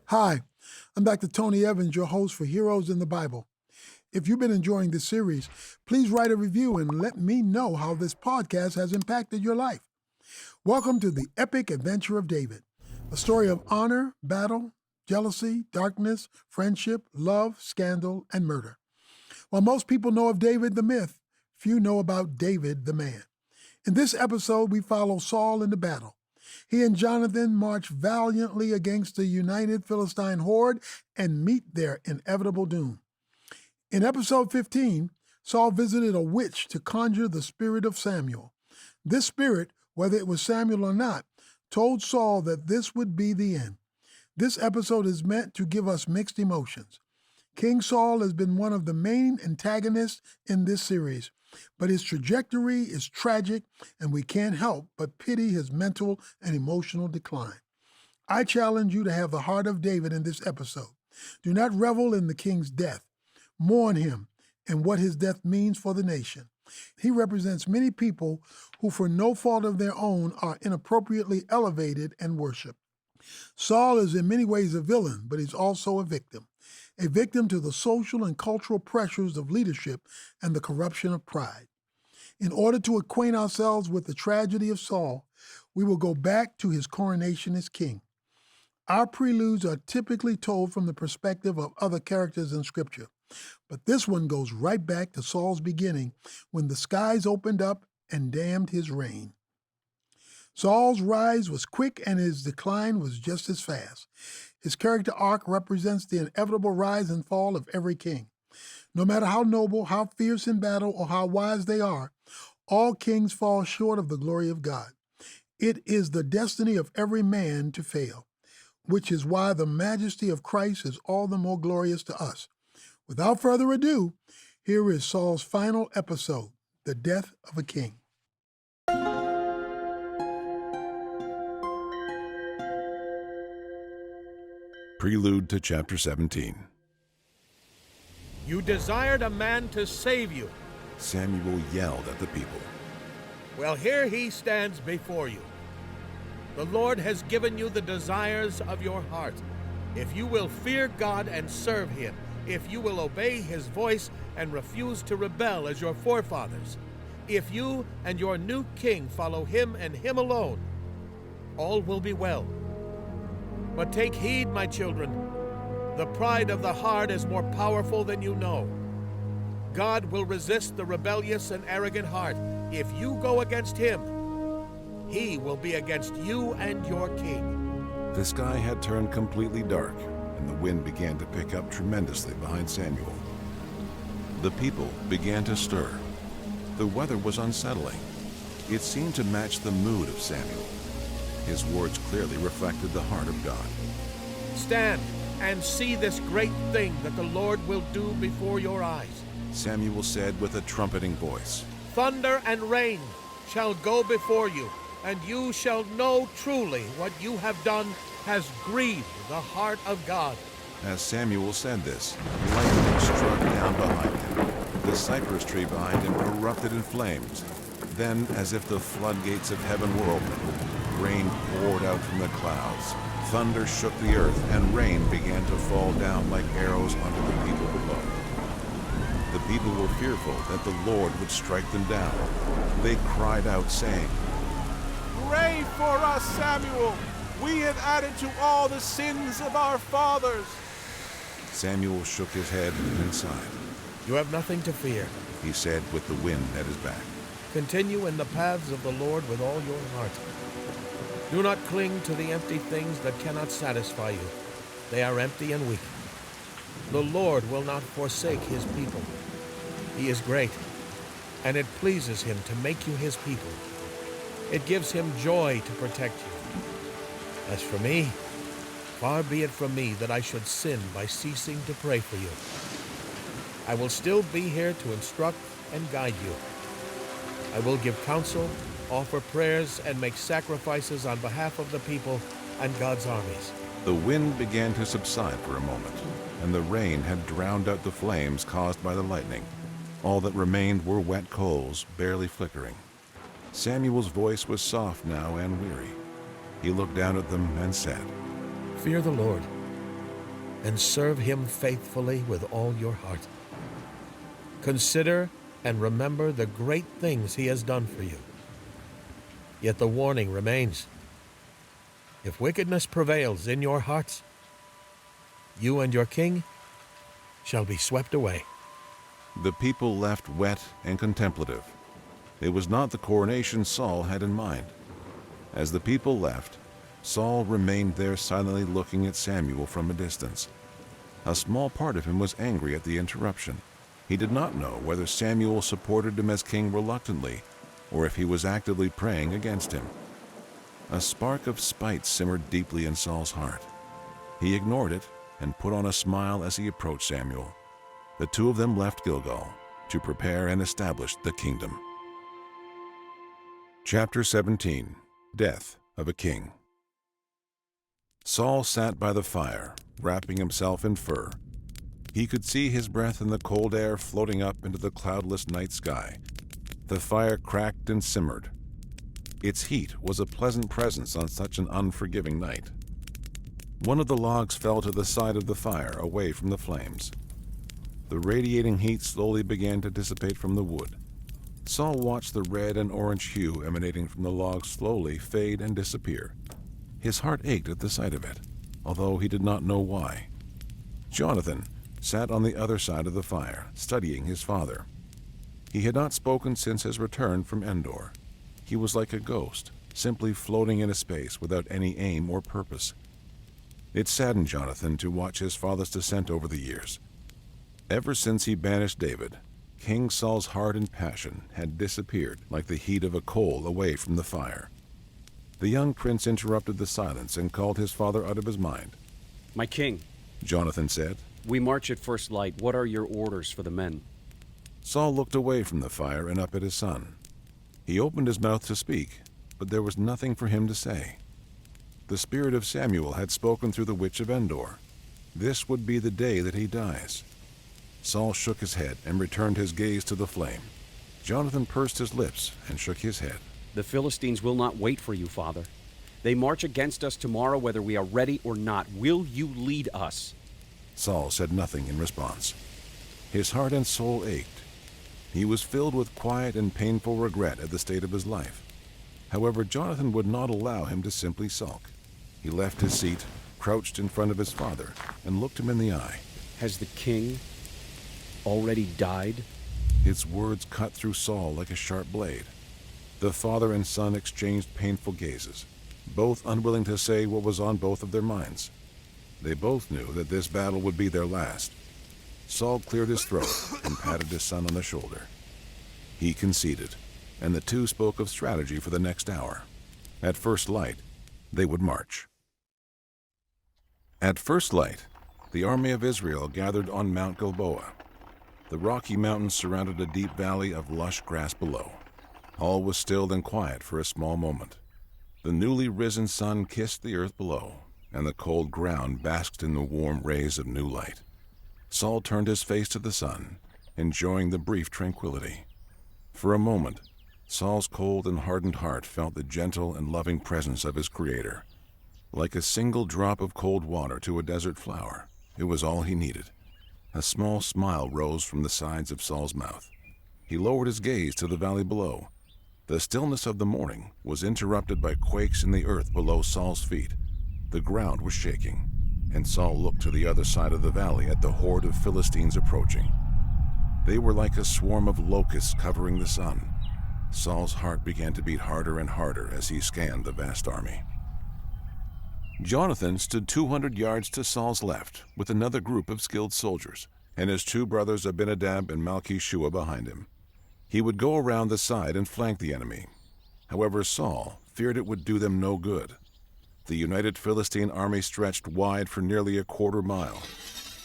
Hi, I'm Dr. Tony Evans, your host for Heroes in the Bible. If you've been enjoying this series, please write a review and let me know how this podcast has impacted your life. Welcome to the epic adventure of David, a story of honor, battle, jealousy, darkness, friendship, love, scandal, and murder. While most people know of David the myth, few know about David the man. In this episode, we follow Saul in the battle. He and Jonathan march valiantly against the united Philistine horde and meet their inevitable doom. In episode 15, Saul visited a witch to conjure the spirit of Samuel. This spirit, whether it was Samuel or not, told Saul that this would be the end. This episode is meant to give us mixed emotions. King Saul has been one of the main antagonists in this series, but his trajectory is tragic, and we can't help but pity his mental and emotional decline. I challenge you to have the heart of David in this episode. Do not revel in the king's death. Mourn him and what his death means for the nation. He represents many people who, for no fault of their own, are inappropriately elevated and worshipped. Saul is in many ways a villain, but he's also a victim to the social and cultural pressures of leadership and the corruption of pride. In order to acquaint ourselves with the tragedy of Saul, we will go back to his coronation as king. Our preludes are typically told from the perspective of other characters in Scripture, but this one goes right back to Saul's beginning when the skies opened up and damned his reign. Saul's rise was quick and his decline was just as fast. His character arc represents the inevitable rise and fall of every king. No matter how noble, how fierce in battle, or how wise they are, all kings fall short of the glory of God. It is the destiny of every man to fail, which is why the majesty of Christ is all the more glorious to us. Without further ado, here is Saul's final episode, the death of a king. Prelude to chapter 17. You desired a man to save you. Samuel yelled at the people. Well, here he stands before you. The Lord has given you the desires of your heart. If you will fear God and serve him, if you will obey his voice and refuse to rebel as your forefathers, if you and your new king follow him and him alone, all will be well. But take heed, my children. The pride of the heart is more powerful than you know. God will resist the rebellious and arrogant heart. If you go against him, he will be against you and your king. The sky had turned completely dark, and the wind began to pick up tremendously behind Samuel. The people began to stir. The weather was unsettling. It seemed to match the mood of Samuel. His words clearly reflected the heart of God. Stand and see this great thing that the Lord will do before your eyes. Samuel said with a trumpeting voice. Thunder and rain shall go before you, and you shall know truly what you have done has grieved the heart of God. As Samuel said this, lightning struck down behind him. The cypress tree behind him erupted in flames. Then, as if the floodgates of heaven were opened, rain poured out from the clouds. Thunder shook the earth, and rain began to fall down like arrows onto the people below. The people were fearful that the Lord would strike them down. They cried out, saying, "Pray for us, Samuel! We have added to all the sins of our fathers." Samuel shook his head and sighed. You have nothing to fear. He said with the wind at his back. Continue in the paths of the Lord with all your heart. Do not cling to the empty things that cannot satisfy you. They are empty and weak. The Lord will not forsake his people. He is great, and it pleases him to make you his people. It gives him joy to protect you. As for me, far be it from me that I should sin by ceasing to pray for you. I will still be here to instruct and guide you. I will give counsel, offer prayers, and make sacrifices on behalf of the people and God's armies. The wind began to subside for a moment, and the rain had drowned out the flames caused by the lightning. All that remained were wet coals, barely flickering. Samuel's voice was soft now and weary. He looked down at them and said, Fear the Lord, and serve him faithfully with all your heart. Consider and remember the great things he has done for you. Yet the warning remains. If wickedness prevails in your hearts, you and your king shall be swept away. The people left wet and contemplative. It was not the coronation Saul had in mind. As the people left, Saul remained there silently looking at Samuel from a distance. A small part of him was angry at the interruption. He did not know whether Samuel supported him as king reluctantly, or if he was actively praying against him. A spark of spite simmered deeply in Saul's heart. He ignored it and put on a smile as he approached Samuel. The two of them left Gilgal to prepare and establish the kingdom. Chapter 17. Death of a King. Saul sat by the fire, wrapping himself in fur. He could see his breath in the cold air floating up into the cloudless night sky. The fire cracked and simmered. Its heat was a pleasant presence on such an unforgiving night. One of the logs fell to the side of the fire, away from the flames. The radiating heat slowly began to dissipate from the wood. Saul watched the red and orange hue emanating from the log slowly fade and disappear. His heart ached at the sight of it, although he did not know why. Jonathan sat on the other side of the fire, studying his father. He had not spoken since his return from Endor. He was like a ghost, simply floating in a space without any aim or purpose. It saddened Jonathan to watch his father's descent over the years. Ever since he banished David, King Saul's heart and passion had disappeared like the heat of a coal away from the fire. The young prince interrupted the silence and called his father out of his mind. "My king," Jonathan said. "we march at first light. What are your orders for the men?" Saul looked away from the fire and up at his son. He opened his mouth to speak, but there was nothing for him to say. The spirit of Samuel had spoken through the witch of Endor. This would be the day that he dies. Saul shook his head and returned his gaze to the flame. Jonathan pursed his lips and shook his head. "The Philistines will not wait for you, father. They march against us tomorrow whether we are ready or not. Will you lead us?" Saul said nothing in response. His heart and soul ached. He was filled with quiet and painful regret at the state of his life. However, Jonathan would not allow him to simply sulk. He left his seat, crouched in front of his father, and looked him in the eye. "Has the king already died?" His words cut through Saul like a sharp blade. The father and son exchanged painful gazes, both unwilling to say what was on both of their minds. They both knew that this battle would be their last. Saul cleared his throat and patted his son on the shoulder. He conceded, and the two spoke of strategy for the next hour. At first light, they would march. At first light, the army of Israel gathered on Mount Gilboa. The rocky mountains surrounded a deep valley of lush grass below. All was still and quiet for a small moment. The newly risen sun kissed the earth below, and the cold ground basked in the warm rays of new light. Saul turned his face to the sun, enjoying the brief tranquility. For a moment, Saul's cold and hardened heart felt the gentle and loving presence of his Creator. Like a single drop of cold water to a desert flower, it was all he needed. A small smile rose from the sides of Saul's mouth. He lowered his gaze to the valley below. The stillness of the morning was interrupted by quakes in the earth below Saul's feet. The ground was shaking, and Saul looked to the other side of the valley at the horde of Philistines approaching. They were like a swarm of locusts covering the sun. Saul's heart began to beat harder and harder as he scanned the vast army. Jonathan stood 200 yards to Saul's left with another group of skilled soldiers, and his two brothers Abinadab and Malchishua behind him. He would go around the side and flank the enemy. However, Saul feared it would do them no good. The united Philistine army stretched wide for nearly a quarter mile.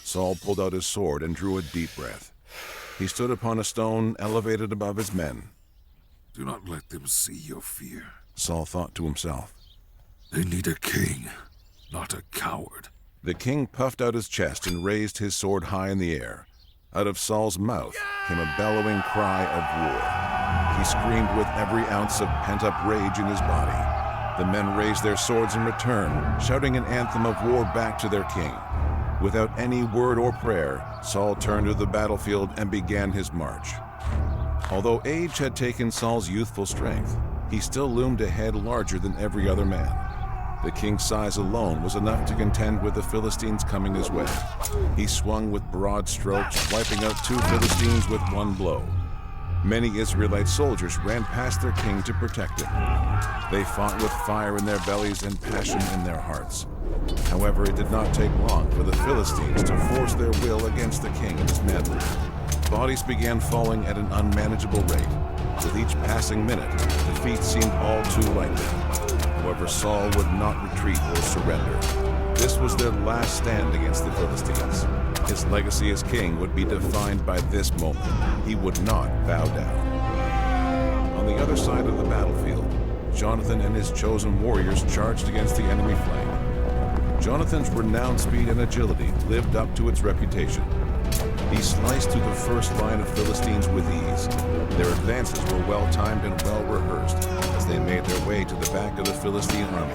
Saul pulled out his sword and drew a deep breath. He stood upon a stone elevated above his men. "Do not let them see your fear," Saul thought to himself. "They need a king, not a coward." The king puffed out his chest and raised his sword high in the air. Out of Saul's mouth came a bellowing cry of war. He screamed with every ounce of pent-up rage in his body. The men raised their swords in return, shouting an anthem of war back to their king. Without any word or prayer, Saul turned to the battlefield and began his march. Although age had taken Saul's youthful strength, he still loomed a head larger than every other man. The king's size alone was enough to contend with the Philistines coming his way. He swung with broad strokes, wiping out 2 Philistines with one blow. Many Israelite soldiers ran past their king to protect him. They fought with fire in their bellies and passion in their hearts. However, it did not take long for the Philistines to force their will against the king and his men. Bodies began falling at an unmanageable rate. With each passing minute, defeat seemed all too likely. However, Saul would not retreat or surrender. This was their last stand against the Philistines. His legacy as king would be defined by this moment. He would not bow down. On the other side of the battlefield, Jonathan and his chosen warriors charged against the enemy flank. Jonathan's renowned speed and agility lived up to its reputation. He sliced through the first line of Philistines with ease. Their advances were well-timed and well-rehearsed as they made their way to the back of the Philistine army.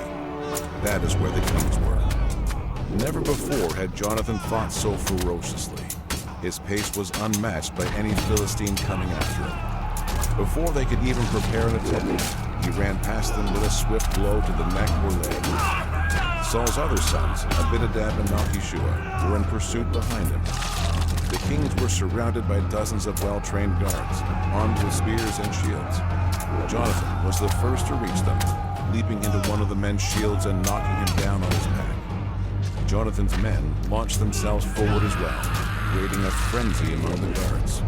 That is where the kings were. Never before had Jonathan fought so ferociously. His pace was unmatched by any Philistine coming after him. Before they could even prepare an attack, he ran past them with a swift blow to the neck or leg. Saul's other sons, Abinadab and Malchishua, were in pursuit behind him. The kings were surrounded by dozens of well-trained guards, armed with spears and shields. Jonathan was the first to reach them, leaping into one of the men's shields and knocking him down on his back. Jonathan's men launched themselves forward as well, creating a frenzy among the guards.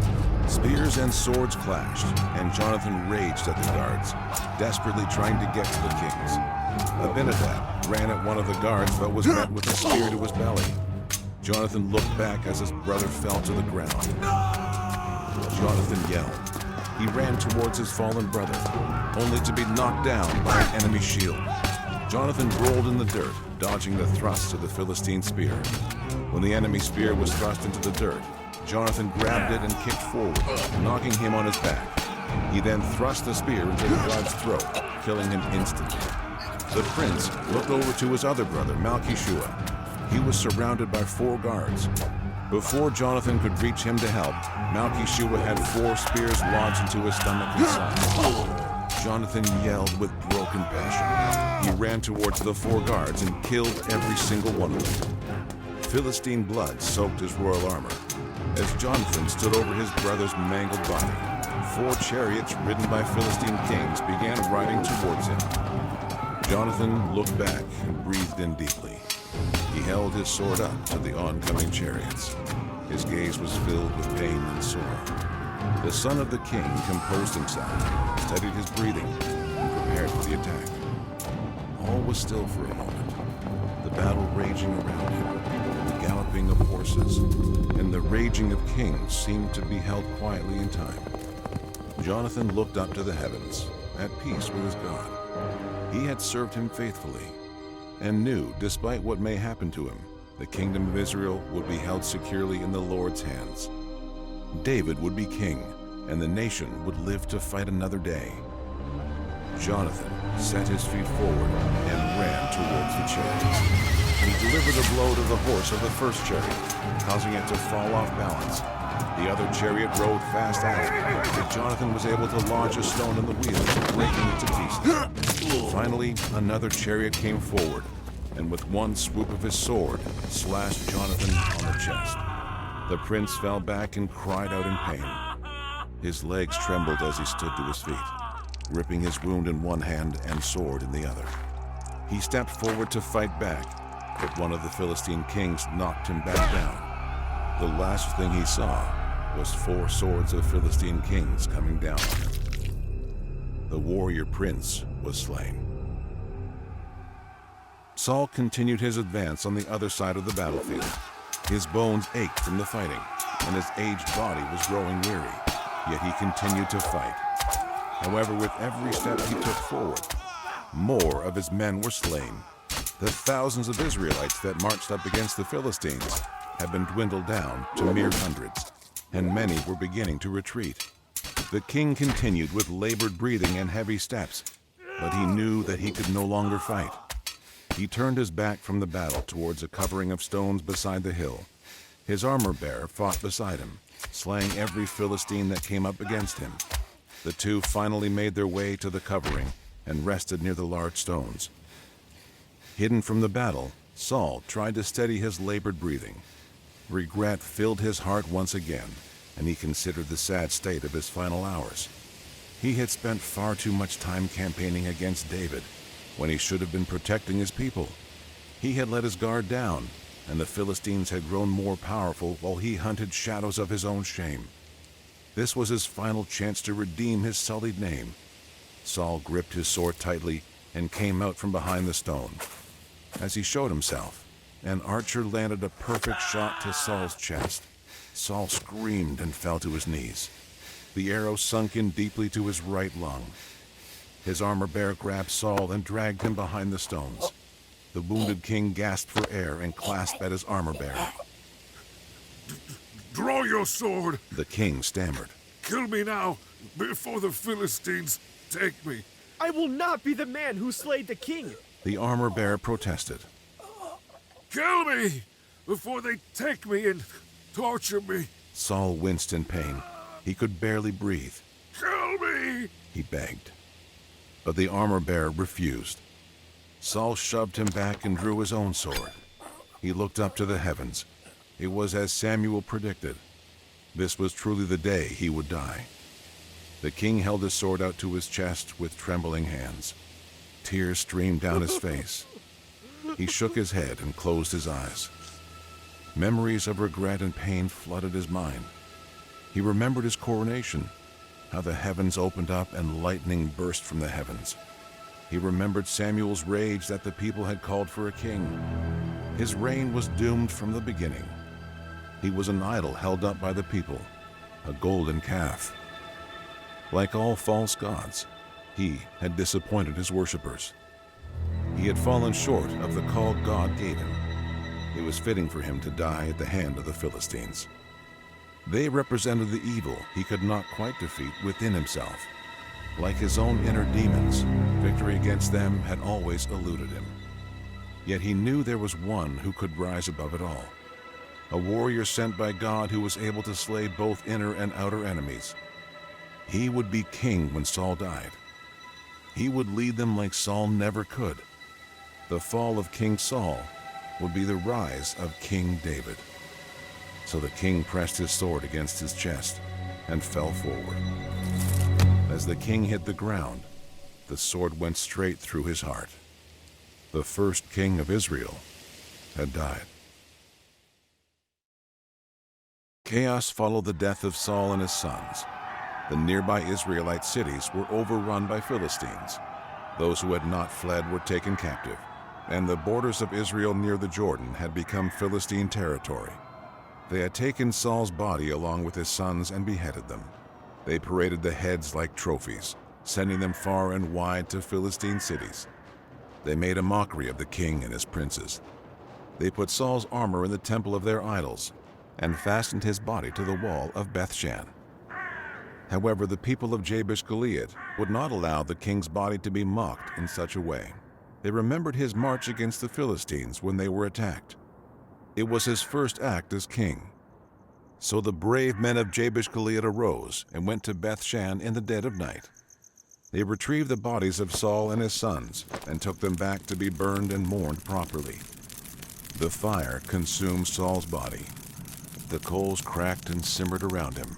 Spears and swords clashed, and Jonathan raged at the guards, desperately trying to get to the kings. Abinadab ran at one of the guards but was met with a spear to his belly. Jonathan looked back as his brother fell to the ground. Jonathan yelled. He ran towards his fallen brother, only to be knocked down by an enemy shield. Jonathan rolled in the dirt, dodging the thrusts of the Philistine spear. When the enemy spear was thrust into the dirt, Jonathan grabbed it and kicked forward, knocking him on his back. He then thrust the spear into the guard's throat, killing him instantly. The prince looked over to his other brother, Malchishua. He was surrounded by 4 guards. Before Jonathan could reach him to help, Malchishua had 4 spears lodged into his stomach and side. Jonathan yelled with broken passion. He ran towards the 4 guards and killed every single one of them. Philistine blood soaked his royal armor. As Jonathan stood over his brother's mangled body, 4 chariots ridden by Philistine kings began riding towards him. Jonathan looked back and breathed in deeply. He held his sword up to the oncoming chariots. His gaze was filled with pain and sorrow. The son of the king composed himself, steadied his breathing, and prepared for the attack. All was still for a moment. The battle raging around him, the galloping of horses, and the raging of kings seemed to be held quietly in time. Jonathan looked up to the heavens, at peace with his God. He had served him faithfully, and knew, despite what may happen to him, the kingdom of Israel would be held securely in the Lord's hands. David would be king, and the nation would live to fight another day. Jonathan set his feet forward and ran towards the chariot. He delivered a blow to the horse of the first chariot, causing it to fall off balance. The other chariot rode fast after, but Jonathan was able to lodge a stone in the wheel, breaking it to pieces. Finally, another chariot came forward, and with one swoop of his sword, slashed Jonathan on the chest. The prince fell back and cried out in pain. His legs trembled as he stood to his feet, gripping his wound in one hand and sword in the other. He stepped forward to fight back, but one of the Philistine kings knocked him back down. The last thing he saw was 4 swords of Philistine kings coming down on him. The warrior prince was slain. Saul continued his advance on the other side of the battlefield. His bones ached from the fighting, and his aged body was growing weary, yet he continued to fight. However, with every step he took forward, more of his men were slain. The thousands of Israelites that marched up against the Philistines had been dwindled down to mere hundreds, and many were beginning to retreat. The king continued with labored breathing and heavy steps, but he knew that he could no longer fight. He turned his back from the battle towards a covering of stones beside the hill. His armor-bearer fought beside him, slaying every Philistine that came up against him. The two finally made their way to the covering and rested near the large stones. Hidden from the battle, Saul tried to steady his labored breathing. Regret filled his heart once again, and he considered the sad state of his final hours. He had spent far too much time campaigning against David, when he should have been protecting his people. He had let his guard down, and the Philistines had grown more powerful while he hunted shadows of his own shame. This was his final chance to redeem his sullied name. Saul gripped his sword tightly and came out from behind the stone. As he showed himself, an archer landed a perfect shot to Saul's chest. Saul screamed and fell to his knees. The arrow sunk in deeply to his right lung. His armor-bearer grabbed Saul and dragged him behind the stones. The wounded king gasped for air and clasped at his armor-bearer. Draw your sword! The king stammered. Kill me now, before the Philistines take me. I will not be the man who slayed the king. The armor-bearer protested. Kill me, before they take me and torture me. Saul winced in pain. He could barely breathe. Kill me! He begged. But the armor-bearer refused. Saul shoved him back and drew his own sword. He looked up to the heavens. It was as Samuel predicted. This was truly the day he would die. The king held his sword out to his chest with trembling hands. Tears streamed down his face. He shook his head and closed his eyes. Memories of regret and pain flooded his mind. He remembered his coronation, how the heavens opened up and lightning burst from the heavens. He remembered Samuel's rage that the people had called for a king. His reign was doomed from the beginning. He was an idol held up by the people, a golden calf. Like all false gods, he had disappointed his worshippers. He had fallen short of the call God gave him. It was fitting for him to die at the hand of the Philistines. They represented the evil he could not quite defeat within himself. Like his own inner demons, victory against them had always eluded him. Yet he knew there was one who could rise above it all. A warrior sent by God who was able to slay both inner and outer enemies. He would be king when Saul died. He would lead them like Saul never could. The fall of King Saul would be the rise of King David. So the king pressed his sword against his chest and fell forward. As the king hit the ground, the sword went straight through his heart. The first king of Israel had died. Chaos followed the death of Saul and his sons. The nearby Israelite cities were overrun by Philistines. Those who had not fled were taken captive, and the borders of Israel near the Jordan had become Philistine territory. They had taken Saul's body along with his sons and beheaded them. They paraded the heads like trophies, sending them far and wide to Philistine cities. They made a mockery of the king and his princes. They put Saul's armor in the temple of their idols and fastened his body to the wall of Bethshan. However, the people of Jabesh-Gilead would not allow the king's body to be mocked in such a way. They remembered his march against the Philistines when they were attacked. It was his first act as king. So the brave men of Jabesh-Gilead arose and went to Bethshan in the dead of night. They retrieved the bodies of Saul and his sons and took them back to be burned and mourned properly. The fire consumed Saul's body. The coals cracked and simmered around him.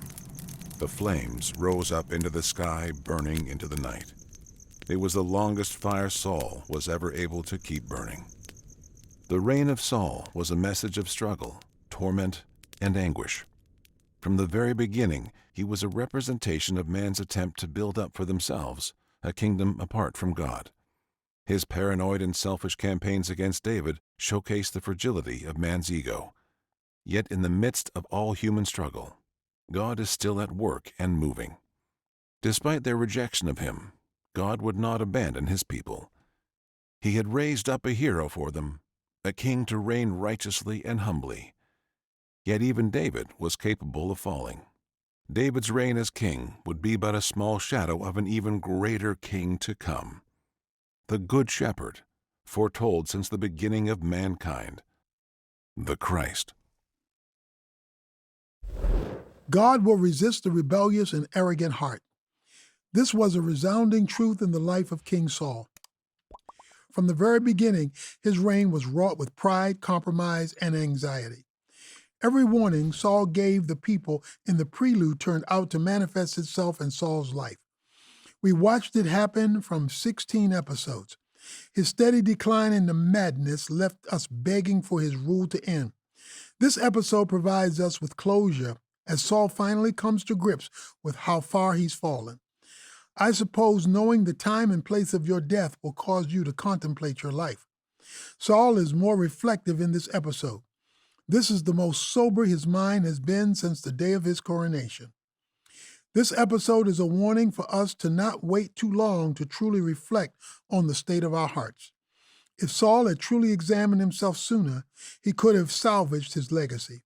The flames rose up into the sky, burning into the night. It was the longest fire Saul was ever able to keep burning. The reign of Saul was a message of struggle, torment, and anguish. From the very beginning, he was a representation of man's attempt to build up for themselves a kingdom apart from God. His paranoid and selfish campaigns against David showcased the fragility of man's ego. Yet in the midst of all human struggle, God is still at work and moving. Despite their rejection of him, God would not abandon his people. He had raised up a hero for them, a king to reign righteously and humbly. Yet even David was capable of falling. David's reign as king would be but a small shadow of an even greater king to come. The Good Shepherd, foretold since the beginning of mankind, the Christ. God will resist the rebellious and arrogant heart. This was a resounding truth in the life of King Saul. From the very beginning, his reign was wrought with pride, compromise, and anxiety. Every warning Saul gave the people in the prelude turned out to manifest itself in Saul's life. We watched it happen from 16 episodes. His steady decline into madness left us begging for his rule to end. This episode provides us with closure as Saul finally comes to grips with how far he's fallen. I suppose knowing the time and place of your death will cause you to contemplate your life. Saul is more reflective in this episode. This is the most sober his mind has been since the day of his coronation. This episode is a warning for us to not wait too long to truly reflect on the state of our hearts. If Saul had truly examined himself sooner, he could have salvaged his legacy.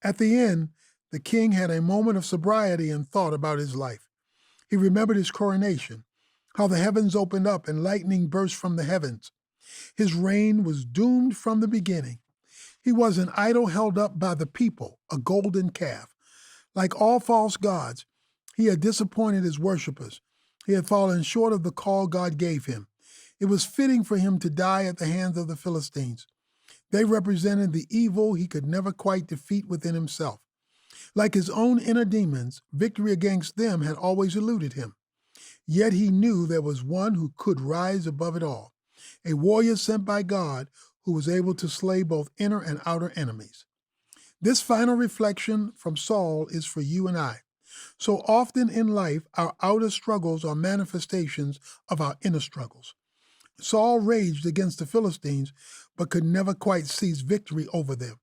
At the end, the king had a moment of sobriety and thought about his life. He remembered his coronation, how the heavens opened up and lightning burst from the heavens. His reign was doomed from the beginning. He was an idol held up by the people, a golden calf. Like all false gods, he had disappointed his worshippers. He had fallen short of the call God gave him. It was fitting for him to die at the hands of the Philistines. They represented the evil he could never quite defeat within himself. Like his own inner demons, victory against them had always eluded him. Yet he knew there was one who could rise above it all, a warrior sent by God who was able to slay both inner and outer enemies. This final reflection from Saul is for you and I. So often in life, our outer struggles are manifestations of our inner struggles. Saul raged against the Philistines, but could never quite seize victory over them.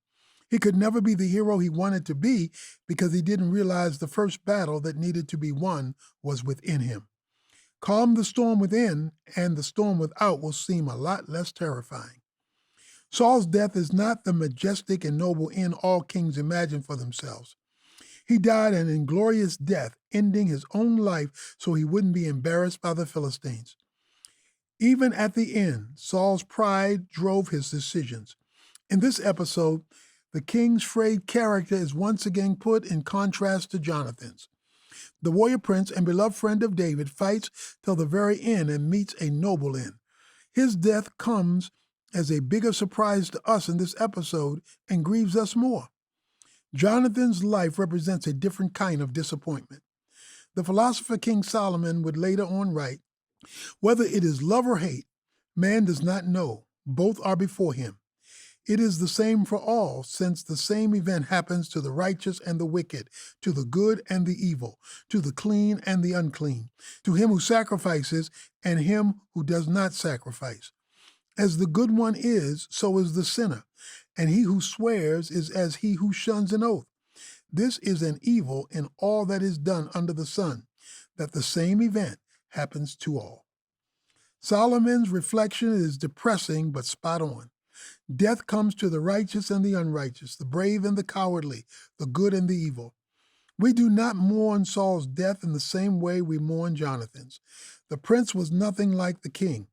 He could never be the hero he wanted to be because he didn't realize the first battle that needed to be won was within him. Calm the storm within, and the storm without will seem a lot less terrifying. Saul's death is not the majestic and noble end all kings imagine for themselves. He died an inglorious death, ending his own life so he wouldn't be embarrassed by the Philistines. Even at the end, Saul's pride drove his decisions. In this episode, the king's frayed character is once again put in contrast to Jonathan's. The warrior prince and beloved friend of David fights till the very end and meets a noble end. His death comes as a bigger surprise to us in this episode and grieves us more. Jonathan's life represents a different kind of disappointment. The philosopher King Solomon would later on write, "Whether it is love or hate, man does not know. Both are before him. It is the same for all, since the same event happens to the righteous and the wicked, to the good and the evil, to the clean and the unclean, to him who sacrifices and him who does not sacrifice. As the good one is, so is the sinner, and he who swears is as he who shuns an oath. This is an evil in all that is done under the sun, that the same event happens to all." Solomon's reflection is depressing but spot on. Death comes to the righteous and the unrighteous, the brave and the cowardly, the good and the evil. We do not mourn Saul's death in the same way we mourn Jonathan's. The prince was nothing like the king,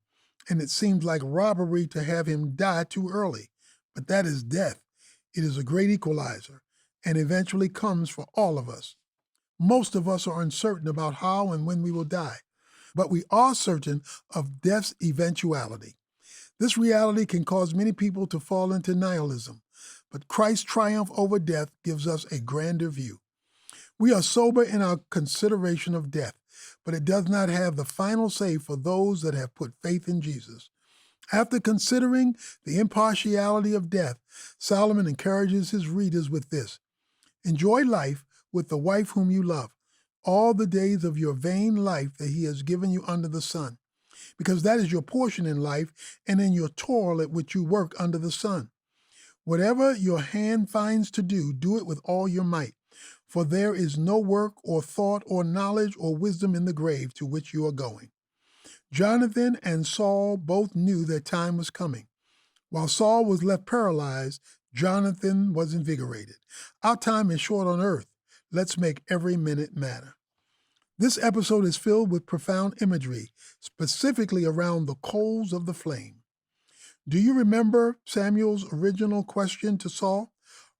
and it seems like robbery to have him die too early. But that is death. It is a great equalizer, and eventually comes for all of us. Most of us are uncertain about how and when we will die, but we are certain of death's eventuality. This reality can cause many people to fall into nihilism, but Christ's triumph over death gives us a grander view. We are sober in our consideration of death, but it does not have the final say for those that have put faith in Jesus. After considering the impartiality of death, Solomon encourages his readers with this: "Enjoy life with the wife whom you love, all the days of your vain life that he has given you under the sun, because that is your portion in life and in your toil at which you work under the sun. Whatever your hand finds to do, do it with all your might, for there is no work or thought or knowledge or wisdom in the grave to which you are going." Jonathan and Saul both knew their time was coming. While Saul was left paralyzed, Jonathan was invigorated. Our time is short on earth. Let's make every minute matter. This episode is filled with profound imagery, specifically around the coals of the flame. Do you remember Samuel's original question to Saul?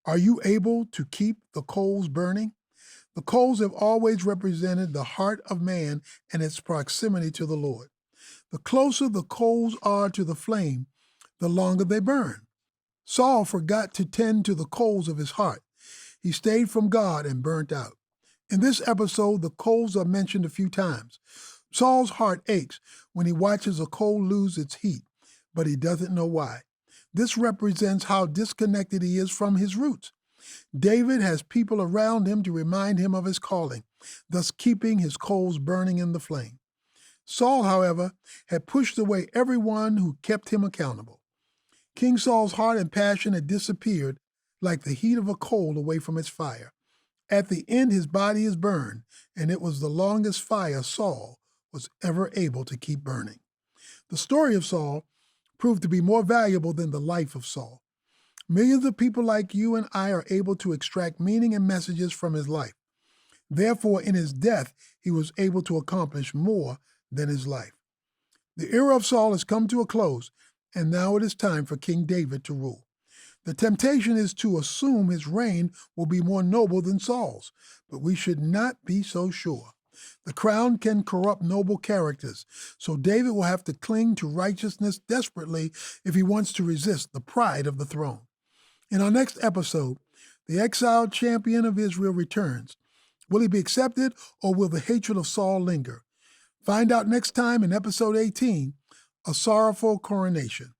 Are you able to keep the coals burning? The coals have always represented the heart of man and its proximity to the Lord. The closer the coals are to the flame, the longer they burn. Saul forgot to tend to the coals of his heart. He stayed from God and burnt out. In this episode, the coals are mentioned a few times. Saul's heart aches when he watches a coal lose its heat, but he doesn't know why. This represents how disconnected he is from his roots. David has people around him to remind him of his calling, thus keeping his coals burning in the flame. Saul, however, had pushed away everyone who kept him accountable. King Saul's heart and passion had disappeared like the heat of a coal away from its fire. At the end, his body is burned, and it was the longest fire Saul was ever able to keep burning. The story of Saul proved to be more valuable than the life of Saul. Millions of people like you and I are able to extract meaning and messages from his life. Therefore, in his death, he was able to accomplish more than his life. The era of Saul has come to a close, and now it is time for King David to rule. The temptation is to assume his reign will be more noble than Saul's, but we should not be so sure. The crown can corrupt noble characters, so David will have to cling to righteousness desperately if he wants to resist the pride of the throne. In our next episode, the exiled champion of Israel returns. Will he be accepted, or will the hatred of Saul linger? Find out next time in episode 18, A Sorrowful Coronation.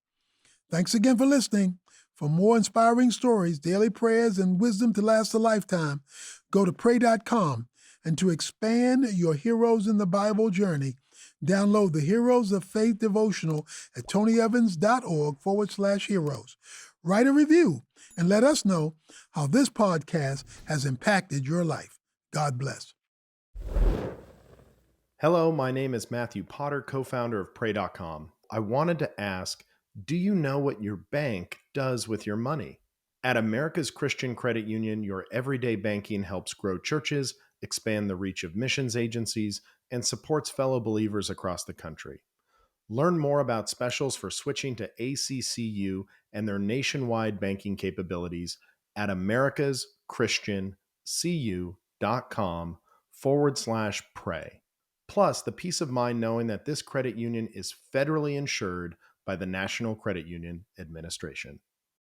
Thanks again for listening. For more inspiring stories, daily prayers, and wisdom to last a lifetime, go to pray.com. And to expand your Heroes in the Bible journey, download the Heroes of Faith devotional at tonyevans.org/heroes. Write a review and let us know how this podcast has impacted your life. God bless. Hello, my name is Matthew Potter, co-founder of pray.com. I wanted to ask, do you know what your bank does with your money? At America's Christian Credit Union, your everyday banking helps grow churches, expand the reach of missions agencies, and supports fellow believers across the country. Learn more about specials for switching to ACCU and their nationwide banking capabilities at americaschristiancu.com/pray. Plus, the peace of mind knowing that this credit union is federally insured by the National Credit Union Administration.